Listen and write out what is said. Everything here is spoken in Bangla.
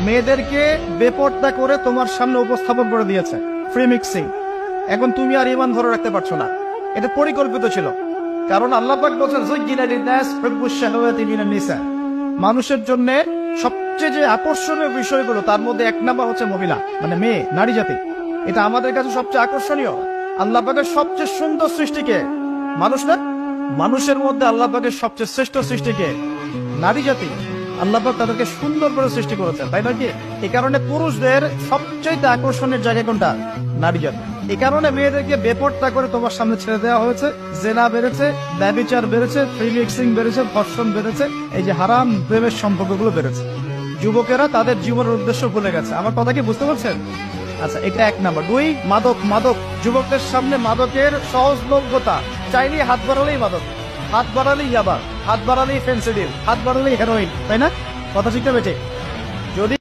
মেয়েদেরকে বেপর্দা করে তোমার সামনে উপস্থাপন করে দিয়েছে, ফ্রি মিক্সিং। এখন তুমি আর ইমান ধরে রাখতে পারছো না, এটা পরিকল্পিত ছিল। কারণ আল্লাহ পাক বলেছেন যুজ্জিনা লিন-নাস হুব্বুশ শাহাওয়াতি মিনান নিসা, মানুষের জন্য সবচেয়ে যে আকর্ষণীয় বিষয়গুলো তার মধ্যে এক নাম্বার হচ্ছে মহিলা, মানে মেয়ে, নারী জাতি। এটা আমাদের কাছে সবচেয়ে আকর্ষণীয়। আল্লাহ পাকের সবচেয়ে সুন্দর সৃষ্টিকে মানুষ না, মানুষের মধ্যে আল্লাহ পাকের সবচেয়ে শ্রেষ্ঠ সৃষ্টিকে নারী জাতি। আল্লাহ পাক তাদেরকে সুন্দর করে সৃষ্টি করেছেন, তাই নয় কি? এই কারণে পুরুষদের সবচেয়ে আকর্ষণের জায়গা কোনটা? নারী জাতি। এই কারণে মেয়েদেরকে বেপর্দা করে তোমার সামনে ছেড়ে দেওয়া হয়েছে। জেনা বেড়েছে, ব্যভিচার বেড়েছে, ফ্রি মিক্সিং বেড়েছে, ধর্ষণ বেড়েছে, এই যে হারাম প্রেমের সম্পর্কগুলো বেড়েছে। যুবকেরা তাদের জীবনের উদ্দেশ্য ভুলে গেছে। আমার কথা কি বুঝতে পারছেন? আচ্ছা, এটা এক নাম্বার। দুই, মাদক। মাদক, যুবকদের সামনে মাদকের সহজলভ্যতা। চাইলেই হাত বাড়ালেই মাদক, হাত বাড়ালেই ইয়াবা, হাত বাড়ালেই ফেন্সিডিল, হাত বাড়ালেই হেরোইন, তাই না? কথা ঠিক না বেটে? যদি